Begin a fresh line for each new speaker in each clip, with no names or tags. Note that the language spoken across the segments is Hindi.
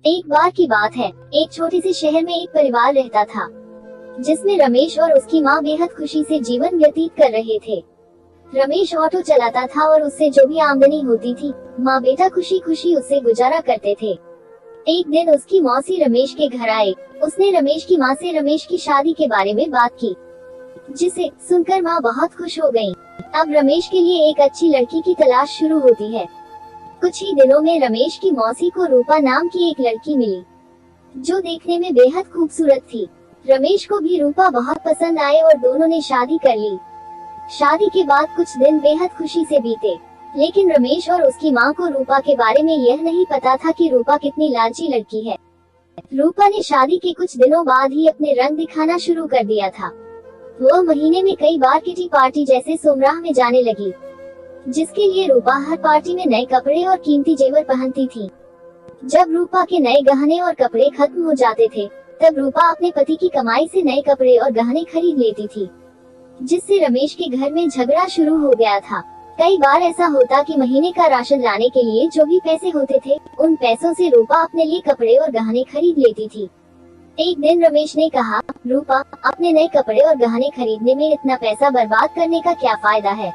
एक बार की बात है, एक छोटे से शहर में एक परिवार रहता था, जिसमें रमेश और उसकी माँ बेहद खुशी से जीवन व्यतीत कर रहे थे। रमेश ऑटो चलाता था और उससे जो भी आमदनी होती थी, माँ बेटा खुशी खुशी उससे गुजारा करते थे। एक दिन उसकी मौसी रमेश के घर आए। उसने रमेश की माँ से रमेश की शादी के बारे में बात की, जिसे सुनकर माँ बहुत खुश हो गयी। अब रमेश के लिए एक अच्छी लड़की की तलाश शुरू होती है। कुछ ही दिनों में रमेश की मौसी को रूपा नाम की एक लड़की मिली, जो देखने में बेहद खूबसूरत थी। रमेश को भी रूपा बहुत पसंद आए और दोनों ने शादी कर ली। शादी के बाद कुछ दिन बेहद खुशी से बीते, लेकिन रमेश और उसकी माँ को रूपा के बारे में यह नहीं पता था कि रूपा कितनी लालची लड़की है। रूपा ने शादी के कुछ दिनों बाद ही अपने रंग दिखाना शुरू कर दिया था। वो महीने में कई बार किटी पार्टी जैसे सोमराह में जाने लगी, जिसके लिए रूपा हर पार्टी में नए कपड़े और कीमती जेवर पहनती थी। जब रूपा के नए गहने और कपड़े खत्म हो जाते थे, तब रूपा अपने पति की कमाई से नए कपड़े और गहने खरीद लेती थी, जिससे रमेश के घर में झगड़ा शुरू हो गया था। कई बार ऐसा होता कि महीने का राशन लाने के लिए जो भी पैसे होते थे, उन पैसों से रूपा अपने लिए कपड़े और गहने खरीद लेती थी। एक दिन रमेश ने कहा, रूपा, अपने नए कपड़े और गहने खरीदने में इतना पैसा बर्बाद करने का क्या फायदा है?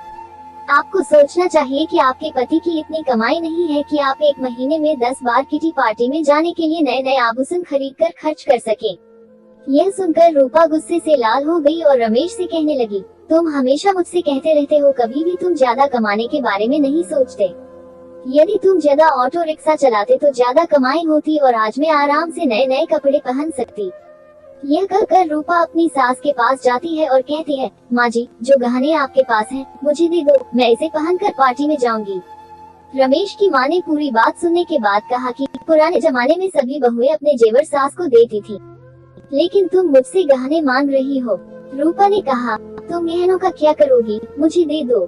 आपको सोचना चाहिए कि आपके पति की इतनी कमाई नहीं है कि आप एक महीने में 10 बार किटी पार्टी में जाने के लिए नए नए आभूषण खरीदकर खर्च कर सके। यह सुनकर रूपा गुस्से से लाल हो गई और रमेश से कहने लगी, तुम हमेशा मुझसे कहते रहते हो, कभी भी तुम ज्यादा कमाने के बारे में नहीं सोचते। यदि तुम ज्यादा ऑटो रिक्शा चलाते तो ज्यादा कमाई होती और आज मैं आराम से नए नए कपड़े पहन सकती। यह कहकर रूपा अपनी सास के पास जाती है और कहती है, माँ जी, जो गहने आपके पास हैं, मुझे दे दो, मैं इसे पहनकर पार्टी में जाऊंगी। रमेश की माँ ने पूरी बात सुनने के बाद कहा कि पुराने जमाने में सभी बहुएं अपने जेवर सास को देती थी, लेकिन तुम मुझसे गहने मांग रही हो। रूपा ने कहा, तुम गहनों का क्या करोगी, मुझे दे दो।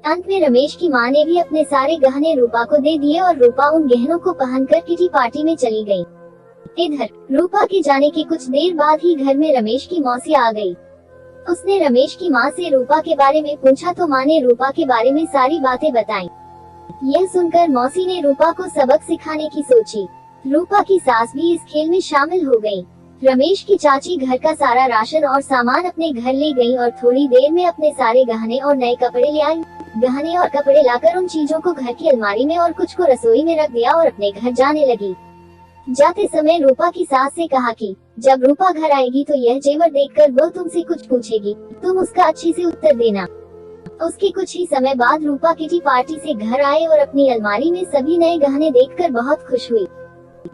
अंत में रमेश की माँ ने भी अपने सारे गहने रूपा को दे दिए और रूपा उन गहनों को पहनकर किटी पार्टी में चली गई। इधर रूपा के जाने के कुछ देर बाद ही घर में रमेश की मौसी आ गई। उसने रमेश की माँ से रूपा के बारे में पूछा तो माँ ने रूपा के बारे में सारी बातें बताईं। यह सुनकर मौसी ने रूपा को सबक सिखाने की सोची। रूपा की सास भी इस खेल में शामिल हो गई। रमेश की चाची घर का सारा राशन और सामान अपने घर ले गई और थोड़ी देर में अपने सारे गहने और नए कपड़े ले आई। गहने और कपड़े लाकर उन चीजों को घर की अलमारी में और कुछ को रसोई में रख दिया और अपने घर जाने लगी। जाते समय रूपा की सास से कहा कि जब रूपा घर आएगी तो यह जेवर देखकर वो तुमसे कुछ पूछेगी, तुम उसका अच्छे से उत्तर देना। उसके कुछ ही समय बाद रूपा किटी पार्टी से घर आए और अपनी अलमारी में सभी नए गहने देखकर बहुत खुश हुई।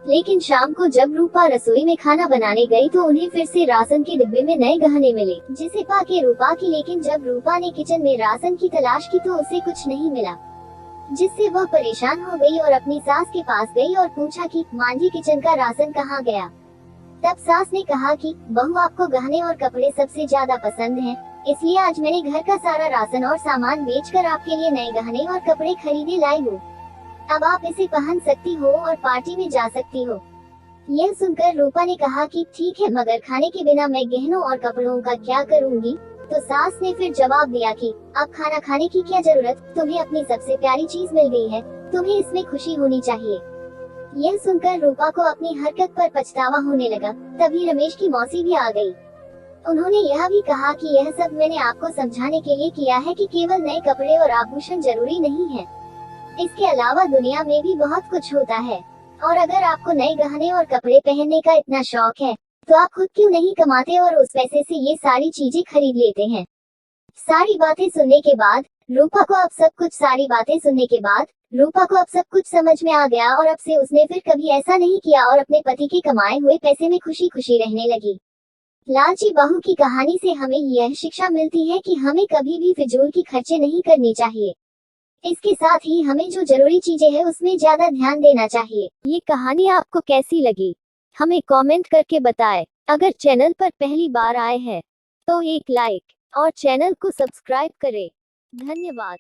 लेकिन शाम को जब रूपा रसोई में खाना बनाने गई तो उन्हें फिर से राशन के डिब्बे में नए गहने मिले, जिसे पाके रूपा की, लेकिन जब रूपा ने किचन में राशन की तलाश की तो उसे कुछ नहीं मिला, जिससे वह परेशान हो गई और अपनी सास के पास गई और पूछा कि माँ जी, किचन का राशन कहाँ गया? तब सास ने कहा कि बहू, आपको गहने और कपड़े सबसे ज्यादा पसंद हैं, इसलिए आज मैंने घर का सारा राशन और सामान बेचकर आपके लिए नए गहने और कपड़े खरीदे लाई हूँ। अब आप इसे पहन सकती हो और पार्टी में जा सकती हो। यह सुनकर रूपा ने कहा कि ठीक है, मगर खाने के बिना मैं गहनों और कपड़ों का क्या करूँगी? तो सास ने फिर जवाब दिया कि अब खाना खाने की क्या जरूरत, तुम्हें अपनी सबसे प्यारी चीज मिल गई है, तुम्हें इसमें खुशी होनी चाहिए। यह सुनकर रूपा को अपनी हरकत पर पछतावा होने लगा। तभी रमेश की मौसी भी आ गई। उन्होंने यह भी कहा कि यह सब मैंने आपको समझाने के लिए किया है कि केवल नए कपड़े और आभूषण जरूरी नहीं है, इसके अलावा दुनिया में भी बहुत कुछ होता है। और अगर आपको नए गहने और कपड़े पहनने का इतना शौक है, तो आप खुद क्यों नहीं कमाते और उस पैसे से ये सारी चीजें खरीद लेते हैं। सारी बातें सुनने के बाद रूपा को अब सब कुछ समझ में आ गया और अब से उसने फिर कभी ऐसा नहीं किया और अपने पति के कमाए हुए पैसे में खुशी खुशी रहने लगी। लालची बहू की कहानी से हमें यह शिक्षा मिलती है कि हमें कभी भी फिजूल की खर्चे नहीं करनी चाहिए। इसके साथ ही हमें जो जरूरी चीजें हैं उसमें ज्यादा ध्यान देना चाहिए। ये कहानी आपको कैसी लगी, हमें कमेंट करके बताएं। अगर चैनल पर पहली बार आए हैं तो एक लाइक और चैनल को सब्सक्राइब करें। धन्यवाद।